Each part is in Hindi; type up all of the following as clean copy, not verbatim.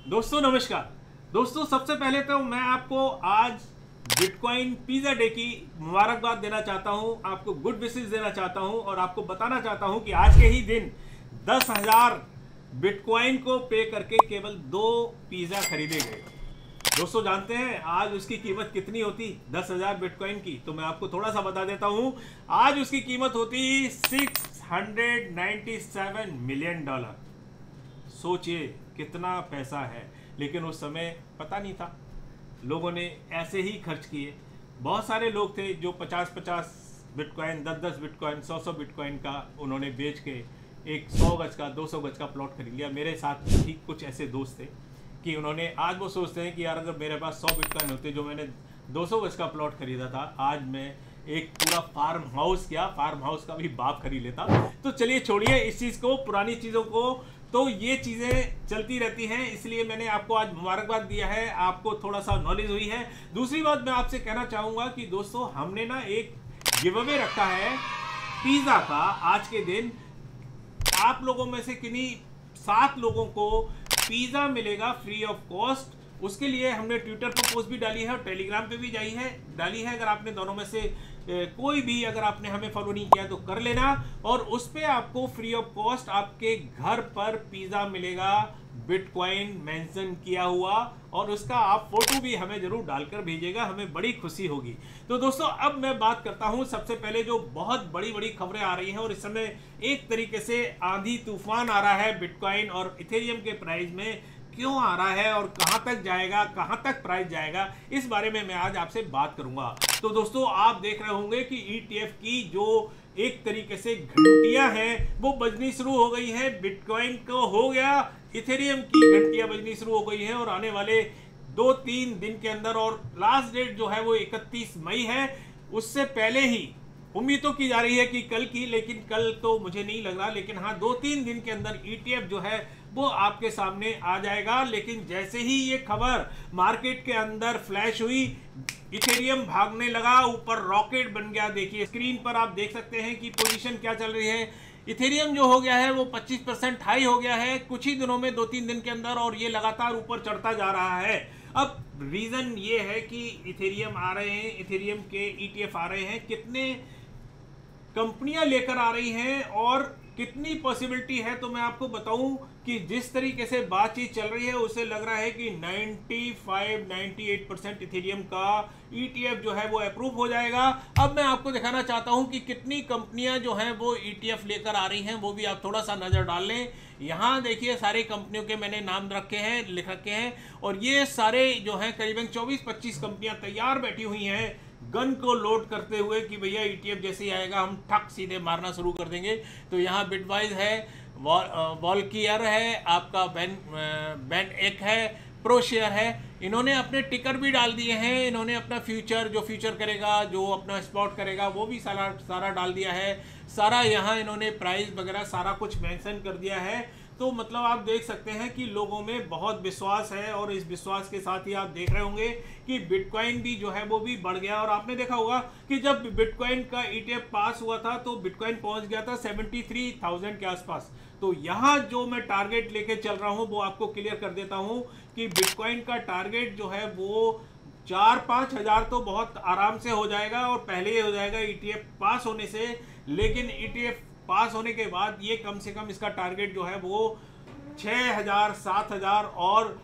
दोस्तों नमस्कार। दोस्तों सबसे पहले तो मैं आपको आज बिटकॉइन पिज़्ज़ा डे की मुबारकबाद देना चाहता हूं, आपको गुड विशेस देना चाहता हूं और आपको बताना चाहता हूं कि आज के ही दिन 10,000 बिटकॉइन को पे करके केवल 2 पिज़्ज़ा खरीदे गए। दोस्तों जानते हैं आज उसकी कीमत कितनी होती 10,000 बिटकॉइन की? तो मैं आपको थोड़ा सा बता देता हूं। आज उसकी कीमत होती $697 मिलियन। सोचिए कितना पैसा है, लेकिन उस समय पता नहीं था, लोगों ने ऐसे ही खर्च किए। बहुत सारे लोग थे जो 50-50 बिटकॉइन, 10-10 बिटकॉइन, 100-100 बिटकॉइन का उन्होंने बेच के एक 100 गज का 200 गज का प्लॉट खरीद लिया। मेरे साथ भी कुछ ऐसे दोस्त थे कि उन्होंने आज वो सोचते हैं कि यार अगर मेरे पास 100 बिटकॉइन होते जो मैंने 200 गज का प्लॉट खरीदा था, आज मैं एक पूरा फार्म हाउस का भी बाप खरीद लेता। तो चलिए छोड़िए इस चीज़ को, पुरानी चीज़ों को। तो ये चीज़ें चलती रहती हैं, इसलिए मैंने आपको आज मुबारकबाद दिया है, आपको थोड़ा सा नॉलेज हुई है। दूसरी बात मैं आपसे कहना चाहूँगा कि दोस्तों हमने ना एक गिव अवे रखा है पिज़्ज़ा का। आज के दिन आप लोगों में से किन्हीं 7 लोगों को पिज़्ज़ा मिलेगा फ्री ऑफ कॉस्ट। उसके लिए हमने ट्विटर पर पोस्ट भी डाली है और टेलीग्राम पे भी डाली है। अगर आपने दोनों में से कोई भी अगर आपने हमें फॉलो नहीं किया तो कर लेना, और उस पर आपको फ्री ऑफ कॉस्ट आपके घर पर पिज़्ज़ा मिलेगा, बिटकॉइन मेंशन किया हुआ, और उसका आप फोटो भी हमें जरूर डालकर भेजिएगा, हमें बड़ी खुशी होगी। तो दोस्तों अब मैं बात करता हूं सबसे पहले जो बहुत बड़ी बड़ी खबरें आ रही हैं, और इस समय एक तरीके से आंधी तूफान आ रहा है बिटकॉइन और इथेरियम के प्राइस में। क्यों आ रहा है और कहां तक जाएगा, कहां तक प्राइस जाएगा, इस बारे में मैं आज आपसे बात करूंगा। तो दोस्तों आप देख रहे होंगे कि ETF की जो एक तरीके से घंटियां हैं वो बजनी शुरू हो गई हैं। बिटकॉइन को हो गया, इथेरियम की घंटियां बजनी शुरू हो गई हैं, और आने वाले 2-3 दिन के अंदर, और लास्ट डेट जो है वो 31 मई है, उससे पहले ही उम्मीद तो की जा रही है कि कल की, लेकिन कल तो मुझे नहीं लग रहा, लेकिन हाँ 2-3 दिन के अंदर ETF जो है वो आपके सामने आ जाएगा। लेकिन जैसे ही ये खबर मार्केट के अंदर फ्लैश हुई, इथेरियम भागने लगा, ऊपर रॉकेट बन गया। देखिए स्क्रीन पर आप देख सकते हैं कि पोजीशन क्या चल रही है। इथेरियम जो हो गया है वो 25% हाई हो गया है कुछ ही दिनों में, 2-3 दिन के अंदर, और ये लगातार ऊपर चढ़ता जा रहा है। अब रीजन ये है कि इथेरियम आ रहे हैं, इथेरियम के ETF आ रहे हैं, कितने कंपनियां लेकर आ रही हैं और कितनी पॉसिबिलिटी है, तो मैं आपको बताऊं कि जिस तरीके से बातचीत चल रही है उसे लग रहा है कि 95-98% इथेरियम का ETF जो है वो अप्रूव हो जाएगा। अब मैं आपको दिखाना चाहता हूं कि कितनी कंपनियां जो हैं वो ETF लेकर आ रही हैं, वो भी आप थोड़ा सा नजर डाल लें। यहाँ देखिए सारी कंपनियों के मैंने नाम लिख रखे हैं, और ये सारे जो हैं करीबन 24-25 कंपनियां तैयार बैठी हुई हैं गन को लोड करते हुए कि भैया ETF जैसे ही आएगा हम ठक सीधे मारना शुरू कर देंगे। तो यहाँ बिटवाइज है, वॉलकियर है, आपका बैन एक है, प्रोशेयर है। इन्होंने अपने टिकर भी डाल दिए हैं, इन्होंने अपना फ्यूचर जो फ्यूचर करेगा, जो अपना स्पॉट करेगा, वो भी सारा डाल दिया है। सारा यहाँ इन्होंने प्राइस वगैरह सारा कुछ मेंशन कर दिया है। तो मतलब आप देख सकते हैं कि लोगों में बहुत विश्वास है, और इस विश्वास के साथ ही आप देख रहे होंगे कि बिटकॉइन भी जो है वो भी बढ़ गया। और आपने देखा होगा कि जब बिटकॉइन का ETF पास हुआ था तो बिटकॉइन पहुंच गया था 73,000 के आसपास। तो यहाँ जो मैं टारगेट लेके चल रहा हूँ वो आपको क्लियर कर देता हूँ कि बिटकॉइन का टारगेट जो है वो 4-5 हज़ार तो बहुत आराम से हो जाएगा, और पहले ही हो जाएगा ETF पास होने से। लेकिन ETF पास होने के बाद ये कम से कम इसका टारगेट जो है वो 6,000-7,000, और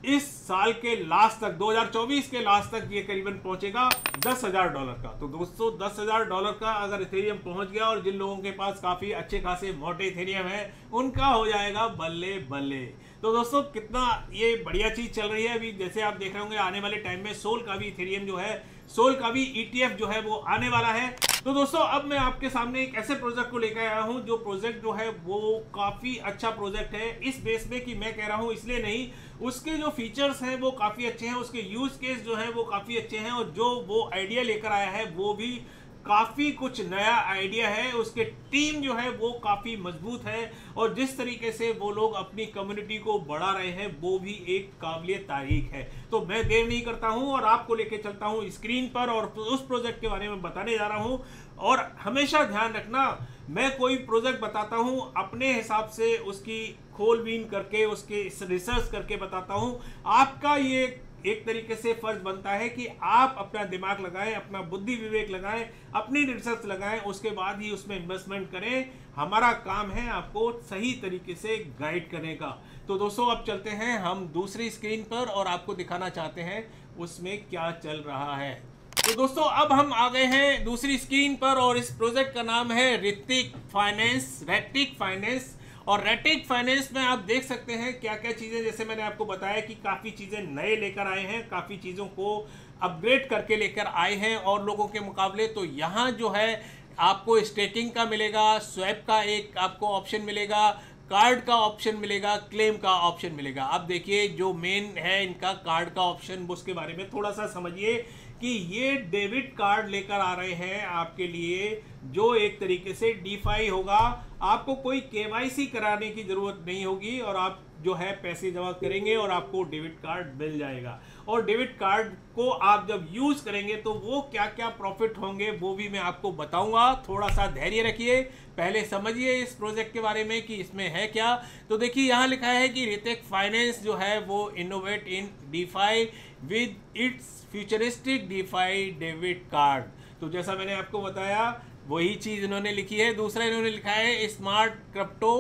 इस साल के लास्ट तक 2024 के लास्ट तक ये करीबन पहुंचेगा $10,000 का। तो दोस्तों $10,000 का अगर इथेरियम पहुंच गया, और जिन लोगों के पास काफी अच्छे खासे मोटे इथेरियम है उनका हो जाएगा बल्ले बल्ले। तो दोस्तों कितना ये बढ़िया चीज चल रही है। अभी जैसे आप देख रहे होंगे आने वाले टाइम में सोल का भी इथेरियम जो है, सोल का भी ETF जो है वो आने वाला है। तो दोस्तों अब मैं आपके सामने एक ऐसे प्रोजेक्ट को लेकर आया हूं जो प्रोजेक्ट जो है वो काफी अच्छा प्रोजेक्ट है, इस बेस में कि मैं कह रहा हूं इसलिए नहीं, उसके जो फीचर्स हैं वो काफी अच्छे हैं, उसके यूज केस जो है वो काफी अच्छे हैं, और जो वो आइडिया लेकर आया है वो भी काफ़ी कुछ नया आइडिया है, उसके टीम जो है वो काफ़ी मजबूत है, और जिस तरीके से वो लोग अपनी कम्युनिटी को बढ़ा रहे हैं वो भी एक काबिल तारीफ है। तो मैं देर नहीं करता हूं और आपको लेके चलता हूं स्क्रीन पर और उस प्रोजेक्ट के बारे में बताने जा रहा हूं। और हमेशा ध्यान रखना, मैं कोई प्रोजेक्ट बताता हूं अपने हिसाब से उसकी खोलबीन करके, उसके रिसर्च करके बताता हूं। आपका ये एक तरीके से फर्ज बनता है कि आप अपना दिमाग लगाएं, अपना बुद्धि विवेक लगाएं, अपनी रिसर्च लगाएं, उसके बाद ही उसमें इन्वेस्टमेंट करें। हमारा काम है आपको सही तरीके से गाइड करने का। तो दोस्तों अब चलते हैं हम दूसरी स्क्रीन पर और आपको दिखाना चाहते हैं उसमें क्या चल रहा है। तो दोस्तों अब हम आ गए हैं दूसरी स्क्रीन पर और इस प्रोजेक्ट का नाम है ऋतिक फाइनेंस। और रेटिक फाइनेंस में आप देख सकते हैं क्या क्या चीज़ें, जैसे मैंने आपको बताया कि काफ़ी चीज़ें नए लेकर आए हैं, काफ़ी चीज़ों को अपग्रेड करके लेकर आए हैं और लोगों के मुकाबले। तो यहाँ जो है आपको स्टेकिंग का मिलेगा, स्वैप का एक आपको ऑप्शन मिलेगा, कार्ड का ऑप्शन मिलेगा, क्लेम का ऑप्शन मिलेगा। अब देखिए जो मेन है इनका कार्ड का ऑप्शन, उसके बारे में थोड़ा सा समझिए कि ये डेबिट कार्ड लेकर आ रहे हैं आपके लिए, जो एक तरीके से डीफाई होगा। आपको कोई केवाईसी कराने की जरूरत नहीं होगी और आप जो है पैसे जमा करेंगे और आपको डेबिट कार्ड मिल जाएगा। और डेबिट कार्ड को आप जब यूज करेंगे तो वो क्या क्या प्रॉफिट होंगे वो भी मैं आपको बताऊंगा। थोड़ा सा धैर्य रखिए, पहले समझिए इस प्रोजेक्ट के बारे में कि इसमें है क्या। तो देखिए यहाँ लिखा है कि ऋतिक फाइनेंस जो है वो innovate in DeFi with its futuristic DeFi debit card. तो जैसा मैंने आपको बताया वही चीज इन्होंने लिखी है। दूसरा इन्होंने लिखा है स्मार्ट क्रिप्टो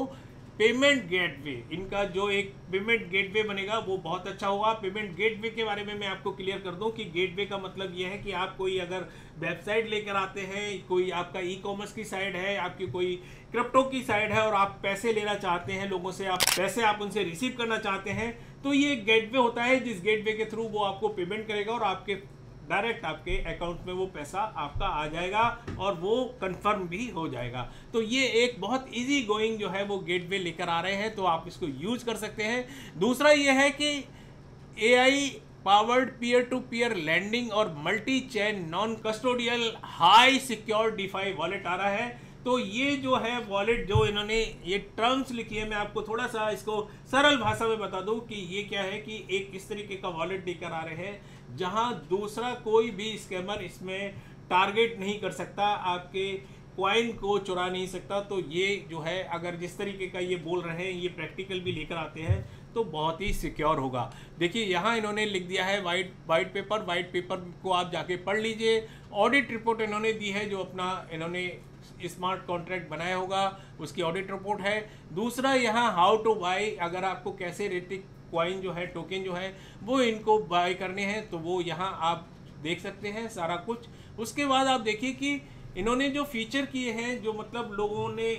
पेमेंट गेटवे। इनका जो एक पेमेंट गेटवे बनेगा वो बहुत अच्छा होगा। पेमेंट गेटवे के बारे में मैं आपको क्लियर कर दूं कि गेटवे का मतलब ये है कि आप कोई अगर वेबसाइट लेकर आते हैं, कोई आपका ई कॉमर्स की साइट है, आपकी कोई क्रिप्टो की साइट है और आप पैसे लेना चाहते हैं लोगों से, आप पैसे आप उनसे रिसीव करना चाहते हैं, तो ये गेटवे होता है जिस गेटवे के थ्रू वो आपको पेमेंट करेगा और आपके डायरेक्ट आपके अकाउंट में वो पैसा आपका आ जाएगा और वो कंफर्म भी हो जाएगा। तो ये एक बहुत इजी गोइंग जो है वो गेटवे लेकर आ रहे हैं, तो आप इसको यूज कर सकते हैं। दूसरा ये है कि AI powered peer to peer lending और multi chain non custodial high secure DeFi wallet आ रहा है। तो ये जो है वॉलेट जो इन्होंने ये टर्म्स लिखी है, मैं आपको थोड़ा सा इसको सरल भाषा में बता दूं कि ये क्या है कि एक इस तरीके का वॉलेट लेकर आ रहे हैं जहां दूसरा कोई भी स्कैमर इसमें टारगेट नहीं कर सकता, आपके क्वाइन को चुरा नहीं सकता। तो ये जो है अगर जिस तरीके का ये बोल रहे हैं, ये प्रैक्टिकल भी लेकर आते हैं तो बहुत ही सिक्योर होगा। देखिए यहाँ इन्होंने लिख दिया है वाइट पेपर को आप जाके पढ़ लीजिए। ऑडिट रिपोर्ट इन्होंने दी है, जो अपना इन्होंने स्मार्ट कॉन्ट्रैक्ट बनाया होगा उसकी ऑडिट रिपोर्ट है। दूसरा यहाँ हाउ टू बाई, अगर आपको कैसे ऋतिक क्वाइन जो है टोकन जो है वो इनको बाय करने हैं तो वो यहाँ आप देख सकते हैं सारा कुछ। उसके बाद आप देखिए कि इन्होंने जो फीचर किए हैं, जो मतलब लोगों ने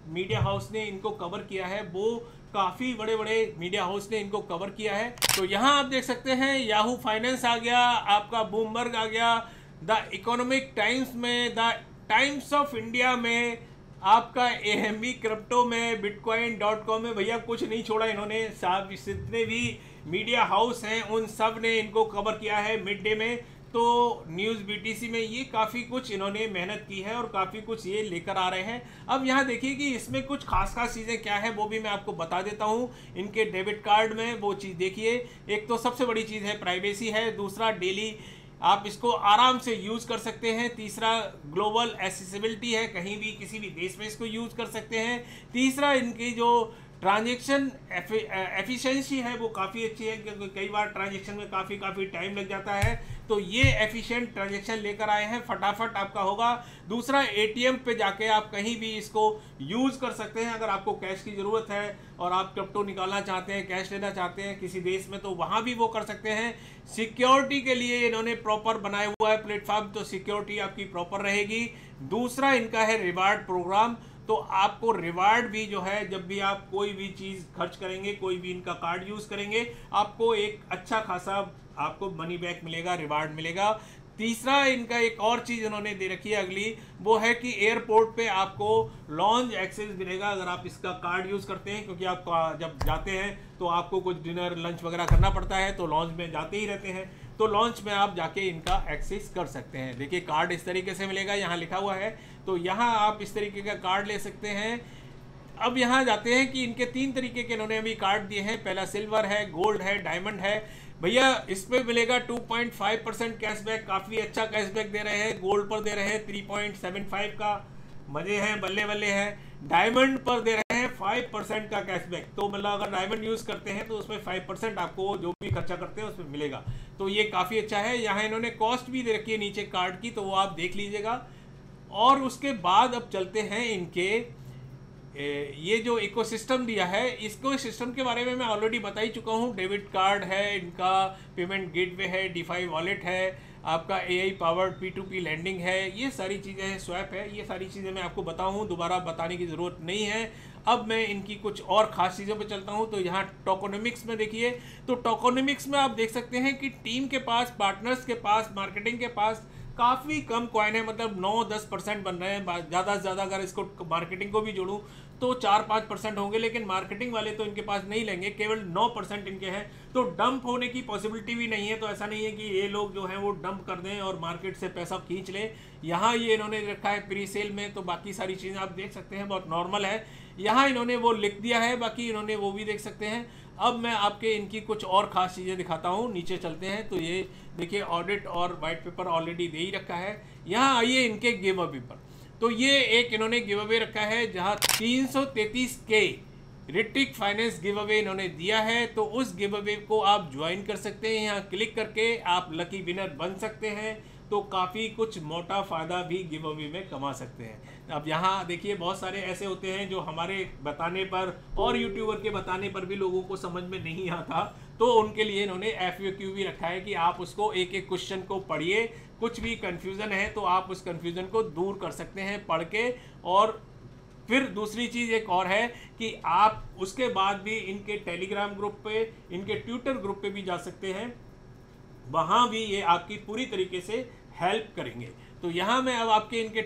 मीडिया हाउस ने इनको कवर किया है, वो काफ़ी बड़े बड़े मीडिया हाउस ने इनको कवर किया है। तो यहाँ आप देख सकते हैं याहू फाइनेंस आ गया, आपका बूमबर्ग आ गया, द इकोनॉमिक टाइम्स में, द टाइम्स ऑफ इंडिया में, आपका AMB क्रिप्टो में, bitcoin.com में, भैया कुछ नहीं छोड़ा इन्होंने। साहब जितने भी मीडिया हाउस हैं उन सब ने इनको कवर किया है। मिड डे में तो न्यूज़ BTC में, ये काफ़ी कुछ इन्होंने मेहनत की है और काफ़ी कुछ ये लेकर आ रहे हैं। अब यहाँ देखिए कि इसमें कुछ खास चीज़ें क्या है वो भी मैं आपको बता देता हूँ। इनके डेबिट कार्ड में वो चीज़ देखिए, एक तो सबसे बड़ी चीज़ है प्राइवेसी है, दूसरा डेली आप इसको आराम से यूज़ कर सकते हैं, तीसरा ग्लोबल एसेसिबिलिटी है, कहीं भी किसी भी देश में इसको यूज़ कर सकते हैं, तीसरा इनकी जो ट्रांजैक्शन एफिशिएंसी है वो काफ़ी अच्छी है, क्योंकि कई बार ट्रांजैक्शन में काफ़ी टाइम लग जाता है, तो ये एफिशिएंट ट्रांजैक्शन लेकर आए हैं, फटाफट आपका होगा। दूसरा ATM पे जाके आप कहीं भी इसको यूज़ कर सकते हैं। अगर आपको कैश की ज़रूरत है और आप क्रिप्टो निकालना चाहते हैं, कैश लेना चाहते हैं किसी देश में, तो वहाँ भी वो कर सकते हैं। सिक्योरिटी के लिए इन्होंने प्रॉपर बनाया हुआ है प्लेटफॉर्म, तो सिक्योरिटी आपकी प्रॉपर रहेगी। दूसरा इनका है रिवार्ड प्रोग्राम, तो आपको रिवार्ड भी जो है जब भी आप कोई भी चीज़ खर्च करेंगे, कोई भी इनका कार्ड यूज़ करेंगे, आपको एक अच्छा खासा आपको मनी बैक मिलेगा, रिवार्ड मिलेगा। तीसरा इनका एक और चीज़ उन्होंने दे रखी है अगली, वो है कि एयरपोर्ट पे आपको लॉन्ज एक्सेस मिलेगा अगर आप इसका कार्ड यूज़ करते हैं, क्योंकि आप जब जाते हैं तो आपको कुछ डिनर लंच वगैरह करना पड़ता है, तो लॉन्ज में जाते ही रहते हैं। तो तो लॉन्च में आप जाके इनका एक्सेस कर सकते हैं। देखिए कार्ड इस तरीके से मिलेगा, यहाँ लिखा हुआ है, तो यहाँ आप इस तरीके का कार्ड ले सकते हैं। अब यहाँ जाते हैं कि इनके 3 तरीके के इन्होंने अभी कार्ड दिए हैं, पहला सिल्वर है, गोल्ड है, डायमंड है। भैया इस पे मिलेगा 2.5% कैशबैक, काफ़ी अच्छा कैशबैक दे रहे हैं। गोल्ड पर दे रहे हैं 3.75 का, मजे हैं, बल्ले बल्ले हैं। डायमंड पर दे रहे हैं 5% का कैशबैक, तो मतलब अगर डायमंड यूज़ करते हैं तो उसमें 5% आपको जो भी खर्चा करते हैं उसमें मिलेगा, तो ये काफ़ी अच्छा है। यहाँ इन्होंने कॉस्ट भी दे रखी है नीचे कार्ड की, तो वो आप देख लीजिएगा। और उसके बाद अब चलते हैं इनके ये जो इकोसिस्टम दिया है, इसको सिस्टम के बारे में मैं ऑलरेडी बता ही चुका हूँ। डेबिट कार्ड है, इनका पेमेंट गेटवे है, DeFi वॉलेट है, आपका AI पावर्ड P2P लैंडिंग है, ये सारी चीज़ें हैं, स्वैप है, ये सारी चीज़ें मैं आपको बताऊँ, दोबारा बताने की ज़रूरत नहीं है। अब मैं इनकी कुछ और ख़ास चीज़ों पे चलता हूँ। तो यहाँ टोकोनॉमिक्स में देखिए, तो टोकोनॉमिक्स में आप देख सकते हैं कि टीम के पास, पार्टनर्स के पास, मार्केटिंग के पास काफ़ी कम कॉइन है, मतलब 9-10% बन रहे हैं। ज़्यादा से ज़्यादा अगर इसको मार्केटिंग को भी जोड़ूँ तो 4-5% होंगे, लेकिन मार्केटिंग वाले तो इनके पास नहीं लेंगे, केवल 9% इनके हैं। तो डंप होने की पॉसिबिलिटी भी नहीं है, तो ऐसा नहीं है कि ये लोग जो हैं वो डंप कर दें और मार्केट से पैसा खींच लें। यहाँ ये इन्होंने रखा है प्री सेल में, तो बाकी सारी चीज़ें आप देख सकते हैं, बहुत नॉर्मल है। यहाँ इन्होंने वो लिख दिया है, बाकी इन्होंने वो भी देख सकते हैं। अब मैं आपके इनकी कुछ और ख़ास चीज़ें दिखाता हूँ, नीचे चलते हैं। तो ये देखिए ऑडिट और वाइट पेपर ऑलरेडी दे ही रखा है। यहाँ आइए इनके गिव अवे पर, तो ये एक इन्होंने गिव अवे रखा है जहाँ 333K Hrithik finance give away इन्होंने दिया है। तो उस गिव अवे को आप ज्वाइन कर सकते हैं, यहाँ क्लिक करके आप लकी विनर बन सकते हैं। तो काफ़ी कुछ मोटा फ़ायदा भी गिव अवे में कमा सकते हैं। अब यहाँ देखिए बहुत सारे ऐसे होते हैं जो हमारे बताने पर और यूट्यूबर के बताने पर भी लोगों को समझ में नहीं आता, तो उनके लिए इन्होंने FAQ भी रखा है कि आप उसको एक एक क्वेश्चन को पढ़िए, कुछ भी कन्फ्यूज़न है तो आप उस कन्फ्यूज़न को दूर कर सकते हैं पढ़ के। और फिर दूसरी चीज़ एक और है कि आप उसके बाद भी इनके टेलीग्राम ग्रुप पे, इनके ट्विटर ग्रुप पे भी जा सकते हैं, वहाँ भी ये आपकी पूरी तरीके से हेल्प करेंगे। तो यहाँ मैं अब आपके इनके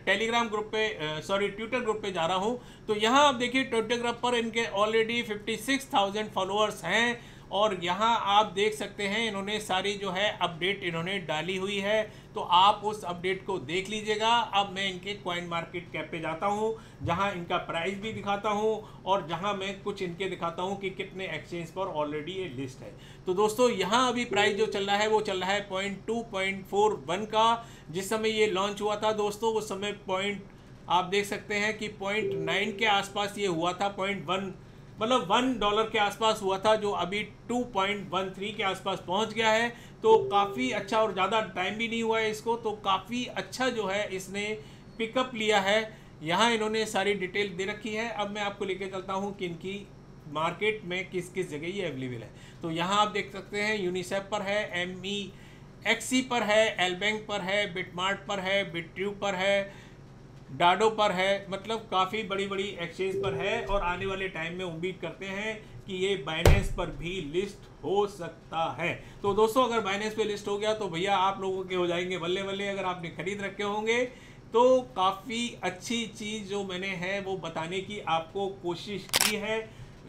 टेलीग्राम ग्रुप पे ट्विटर ग्रुप पे जा रहा हूँ। तो यहाँ आप देखिए ट्विटर ग्रुप पर इनके ऑलरेडी 56,000 फॉलोअर्स हैं, और यहाँ आप देख सकते हैं इन्होंने सारी जो है अपडेट इन्होंने डाली हुई है, तो आप उस अपडेट को देख लीजिएगा। अब मैं इनके कॉइन मार्केट कैप पे जाता हूँ, जहाँ इनका प्राइस भी दिखाता हूँ और जहाँ मैं कुछ इनके दिखाता हूँ कि कितने एक्सचेंज पर ऑलरेडी ये लिस्ट है। तो दोस्तों यहाँ अभी प्राइस जो चल रहा है वो चल रहा है 0.241 का। जिस समय ये लॉन्च हुआ था दोस्तों, उस समय आप देख सकते हैं कि 0.9 के आसपास ये हुआ था, 0.1 मतलब $1 के आसपास हुआ था, जो अभी 2.13 के आसपास पहुंच गया है। तो काफ़ी अच्छा, और ज़्यादा टाइम भी नहीं हुआ है इसको, तो काफ़ी अच्छा जो है इसने पिकअप लिया है। यहाँ इन्होंने सारी डिटेल दे रखी है। अब मैं आपको लेके चलता हूँ कि इनकी मार्केट में किस किस जगह ये अवेलेबल है। तो यहाँ आप देख सकते हैं यूनिसेफ पर है, MEXC पर है, एलबैंक पर है, बिटमार्ट पर है, बिट्यूब पर है, डाडो पर है, मतलब काफ़ी बड़ी बड़ी एक्सचेंज पर है। और आने वाले टाइम में उम्मीद करते हैं कि ये बाइनेंस पर भी लिस्ट हो सकता है। तो दोस्तों अगर बाइनेंस पे लिस्ट हो गया तो भैया आप लोगों के हो जाएंगे बल्ले बल्ले। अगर आपने खरीद रखे होंगे तो काफ़ी अच्छी चीज़ जो मैंने है वो बताने की आपको कोशिश की है।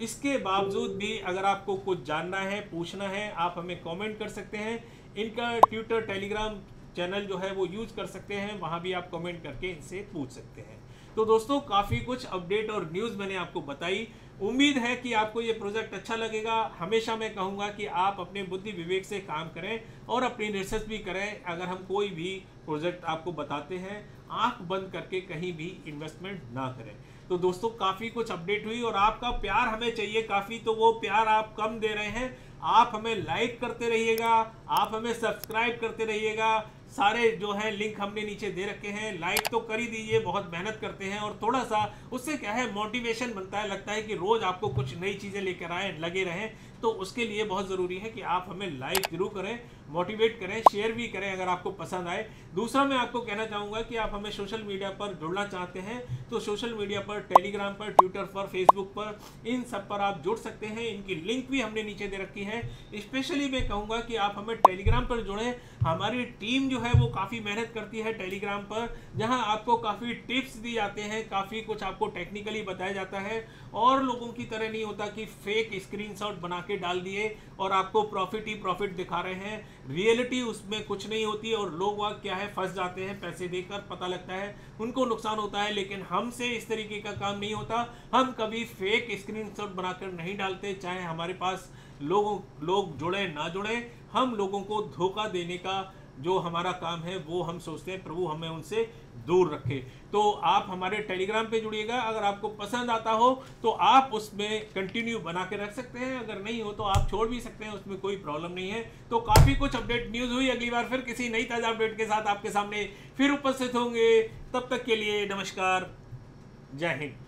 इसके बावजूद भी अगर आपको कुछ जानना है, पूछना है, आप हमें कमेंट कर सकते हैं। इनका ट्विटर, टेलीग्राम चैनल जो है वो यूज़ कर सकते हैं, वहाँ भी आप कमेंट करके इनसे पूछ सकते हैं। तो दोस्तों काफ़ी कुछ अपडेट और न्यूज़ मैंने आपको बताई। उम्मीद है कि आपको ये प्रोजेक्ट अच्छा लगेगा। हमेशा मैं कहूँगा कि आप अपने बुद्धि विवेक से काम करें और अपनी रिसर्च भी करें। अगर हम कोई भी प्रोजेक्ट आपको बताते हैं, आंख बंद करके कहीं भी इन्वेस्टमेंट ना करें। तो दोस्तों काफ़ी कुछ अपडेट हुई और आपका प्यार हमें चाहिए काफ़ी, तो वो प्यार आप कम दे रहे हैं। आप हमें लाइक करते रहिएगा, आप हमें सब्सक्राइब करते रहिएगा। सारे जो है लिंक हमने नीचे दे रखे हैं, लाइक तो कर ही दीजिए, बहुत मेहनत करते हैं और थोड़ा सा उससे क्या है मोटिवेशन बनता है, लगता है कि रोज़ आपको कुछ नई चीज़ें लेकर आए, लगे रहें। तो उसके लिए बहुत ज़रूरी है कि आप हमें लाइक जरूर करें, मोटिवेट करें, शेयर भी करें अगर आपको पसंद आए। दूसरा मैं आपको कहना चाहूँगा कि आप हमें सोशल मीडिया पर जुड़ना चाहते हैं तो सोशल मीडिया पर, टेलीग्राम पर, ट्विटर पर, फेसबुक पर, इन सब पर आप जुड़ सकते हैं। इनकी लिंक भी हमने नीचे दे रखी है। स्पेशली मैं कहूँगा कि आप हमें टेलीग्राम पर जुड़ें। हमारी टीम जो है वो काफ़ी मेहनत करती है टेलीग्राम पर, जहाँ आपको काफ़ी टिप्स दी जाते हैं, काफ़ी कुछ आपको टेक्निकली बताया जाता है। और लोगों की तरह नहीं होता कि फेक स्क्रीनशॉट बना के डाल दिए और आपको प्रॉफिट ही प्रॉफिट दिखा रहे हैं। रियलिटी उसमें कुछ नहीं होती है, और लोग वहाँ क्या है फंस जाते हैं, पैसे देकर पता लगता है उनको नुकसान होता है। लेकिन हमसे इस तरीके का काम नहीं होता, हम कभी फेक स्क्रीनशॉट बनाकर नहीं डालते, चाहे हमारे पास लोग जुड़े ना जुड़े। हम लोगों को धोखा देने का जो हमारा काम है वो हम सोचते हैं प्रभु हमें उनसे दूर रखे। तो आप हमारे टेलीग्राम पे जुड़िएगा, अगर आपको पसंद आता हो तो आप उसमें कंटिन्यू बना के रख सकते हैं, अगर नहीं हो तो आप छोड़ भी सकते हैं, उसमें कोई प्रॉब्लम नहीं है। तो काफ़ी कुछ अपडेट न्यूज़ हुई, अगली बार फिर किसी नई ताज़ा अपडेट के साथ आपके सामने फिर उपस्थित होंगे। तब तक के लिए नमस्कार, जय हिंद।